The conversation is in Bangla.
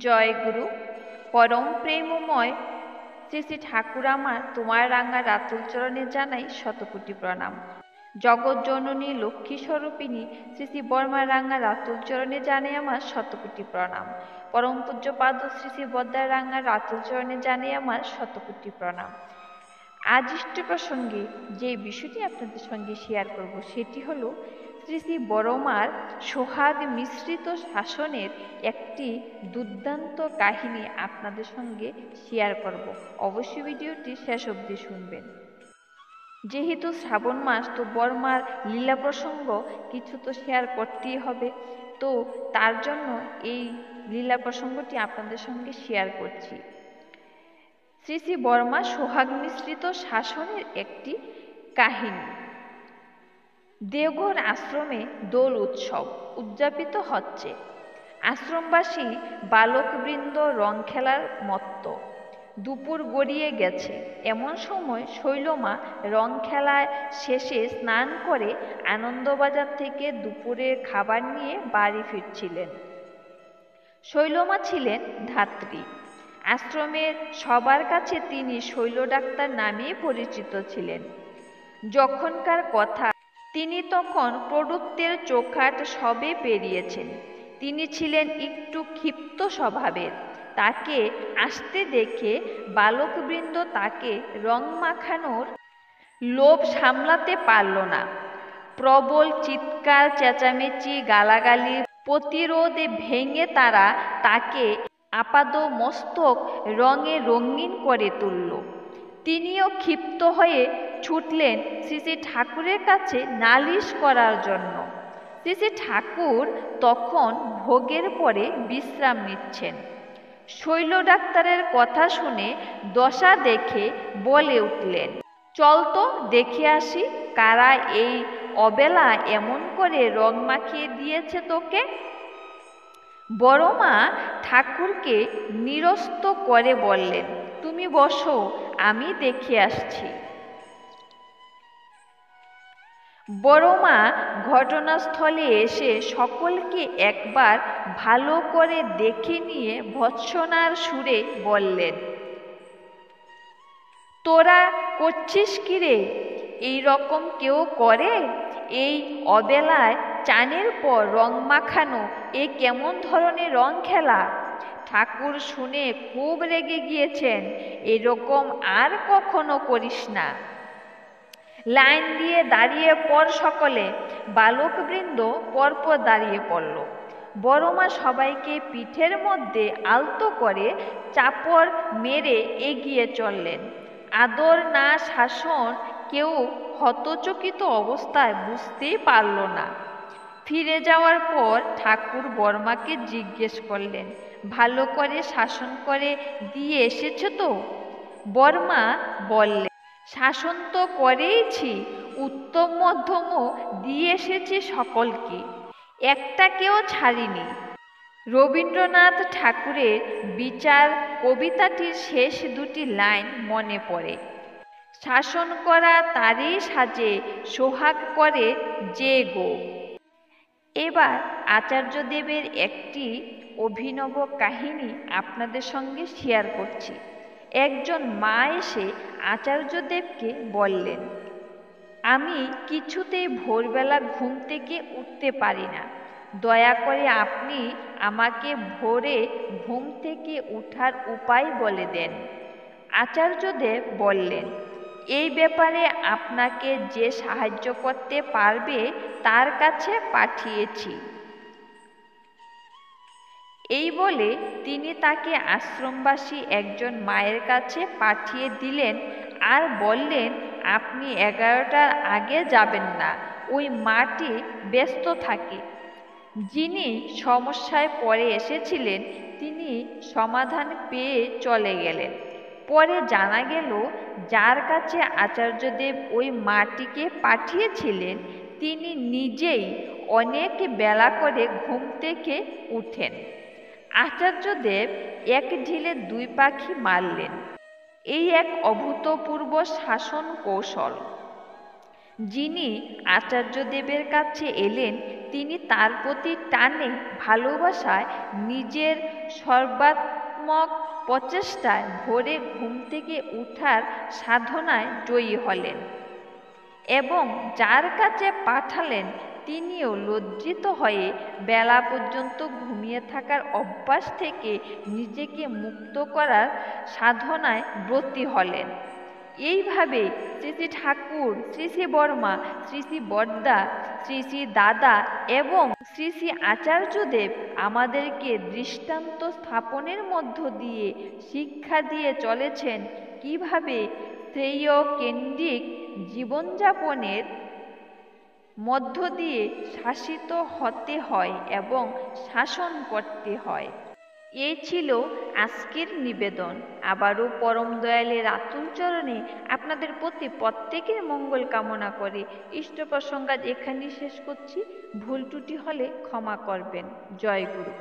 জয় গুরু পরম প্রেমময় শ্রী শ্রী ঠাকুর আমার তোমার রাঙা রাতুল চরণে জানাই শতকোটি প্রণাম। জগৎ জননী লক্ষ্মী স্বরূপিণী শ্রী শ্রী বর্মা রাঙা রাতুল চরণে জানাই আমার শতকোটি প্রণাম। পরম পূজ্য পাদ শ্রী শ্রী বদ্দার রাঙা রাতুল চরণে জানাই আমার শতকোটি প্রণাম। আজ ইষ্ট প্রসঙ্গে যে বিষয়টি আপনাদের সঙ্গে শেয়ার করব সেটি হলো শ্রী শ্রী বড়মার সোহাগ মিশ্রিত শাসনের একটি দুর্দান্ত কাহিনী আপনাদের সঙ্গে শেয়ার করব। অবশ্যই ভিডিওটি শেষ অবধি শুনবেন। যেহেতু শ্রাবণ মাস, তো বড়মার লীলা প্রসঙ্গ কিছু তো শেয়ার করতেই হবে, তো তার জন্য এই লীলা প্রসঙ্গটি আপনাদের সঙ্গে শেয়ার করছি। শ্রী শ্রী বর্মা সোহাগ মিশ্রিত শাসনের একটি কাহিনী। দেওঘর আশ্রমে দোল উৎসব উদযাপিত হচ্ছে। আশ্রমবাসী বালকবৃন্দ রং খেলার মত্ত। দুপুর গড়িয়ে গেছে। এমন সময় শৈলমা রং খেলায় শেষে স্নান করে আনন্দবাজার থেকে দুপুরের খাবার নিয়ে বাড়ি ফিরছিলেন। শৈলমা ছিলেন ধাত্রী। আশ্রমের সবার কাছে তিনি শৈল ডাক্তার নামেই পরিচিত ছিলেন। যখনকার কথা, তিনি তখন প্রৌঢ়ত্বের চোখাট সবে পেরিয়েছেন। তিনি ছিলেন একটু ক্ষিপ্ত স্বভাবের। তাকে আসতে দেখে বালকবৃন্দ তাকে রং মাখানোর লোভ সামলাতে পারল না। প্রবল চিৎকার, চেঁচামেচি, গালাগালির প্রতিরোধে ভেঙে তারা তাকে আপাদমস্তক রঙে রঙিন করে তুলল। তিনিও ক্ষিপ্ত হয়ে ছুটলেন শ্রী শ্রী ঠাকুরের কাছে নালিশ করার জন্য। শ্রী শ্রী ঠাকুর তখন ভোগের পরে বিশ্রাম নিচ্ছেন। শৈল ডাক্তারের কথা শুনে দশা দেখে বলে উঠলেন, চল তো দেখে আসি কারা এই অবেলা এমন করে রং মাখিয়ে দিয়েছে তোকে। বড়মা ঠাকুরকে নিরস্ত করে বললেন, তুমি বসো, আমি দেখে আসছি। বড়মা ঘটনাস্থলে এসে সকলকে একবার ভালো করে দেখে নিয়ে ভৎসনার সুরে বললেন, তোরা করছিস কি রে? এই রকম কেউ করে? এই অবেলায় চানের পর রং মাখানো এ কেমন ধরনের রং খেলা? ঠাকুর শুনে খুব রেগে গিয়েছেন। এরকম আর কখনো করিস না। লাইন দিয়ে দাঁড়িয়ে পড় সকলে। বালকবৃন্দ পরপর দাঁড়িয়ে পড়ল। বড়মা সবাইকে পিঠের মধ্যে আলতো করে চাপড় মেরে এগিয়ে চললেন। আদর না শাসন কেউ হতচকিত অবস্থায় বুঝতেই পারল না। ফিরে যাওয়ার পর ঠাকুর বড়মাকে জিজ্ঞেস করলেন, ভালো করে শাসন করে দিয়ে এসেছ তো? বড়মা বললেন, শাসন তো করেইছি, উত্তম মধ্যমও দিয়ে এসেছি সকলকে, একটাকেও ছাড়িনি। রবীন্দ্রনাথ ঠাকুরের বিচার কবিতাটির শেষ দুটি লাইন মনে পড়ে, শাসন করা তারই সাজে, সোহাগ করে যে গো। এবার আচার্যদেবের একটি অভিনব কাহিনী আপনাদের সঙ্গে শেয়ার করছি। একজন মা এসে আচার্যদেবকে বললেন, আমি কিছুতেই ভোরবেলা ঘুম থেকে উঠতে পারি না। দয়া করে আপনি আমাকে ভোরে ঘুম থেকে উঠার উপায় বলে দেন। আচার্যদেব বললেন, এই ব্যাপারে আপনাকে যে সাহায্য করতে পারবে তার কাছে পাঠিয়েছি। এই বলে তিনি তাকে আশ্রমবাসী একজন মায়ের কাছে পাঠিয়ে দিলেন আর বললেন, আপনি 11টার আগে যাবেন না, ওই মাটি ব্যস্ত থাকে। যিনি সমস্যায় পড়ে এসেছিলেন তিনি সমাধান পেয়ে চলে গেলেন। পরে জানা গেল, যার কাছে আচার্যদেব ওই মাটিকে পাঠিয়েছিলেন তিনি নিজেই অনেক বেলা করে ঘুম থেকে উঠেন। আচার্যদেব এক ঢিলে দুই পাখি মারলেন। এই এক অভূতপূর্ব শাসন কৌশল। যিনি আচার্যদেবের কাছে এলেন তিনি তার প্রতি টানে ভালোবাসায় নিজের সর্বাত্মক প্রচেষ্টায় ভোরে ঘুম থেকে উঠার সাধনায় জয়ী হলেন এবং যার কাছে পাঠালেন তিনিও লজ্জিত হয়ে বেলা পর্যন্ত ঘুমিয়ে থাকার অভ্যাস থেকে নিজেকে মুক্ত করার সাধনায় ব্রতী হলেন। এইভাবে শ্রী শ্রী ঠাকুর, শ্রী শ্রী বর্মা, শ্রী শ্রী বড়দা, শ্রী শ্রী দাদা এবং শ্রী শ্রী আচার্যদেব আমাদেরকে দৃষ্টান্ত স্থাপনের মধ্য দিয়ে শিক্ষা দিয়ে চলেছেন কিভাবে শ্রেয় কেন্দ্রিক জীবনযাপনের মধ্য দিয়ে শাসিত হতে হয় এবং শাসন করতে হয়। এই ছিল আজকের নিবেদন। আবারও পরম দয়ালের আতুল চরণে আপনাদের প্রতি প্রত্যেকের মঙ্গল কামনা করে ইষ্ট প্রসঙ্গ আজ এখানেই শেষ করছি। ভুল ত্রুটি হলে ক্ষমা করবেন। জয় গুরু।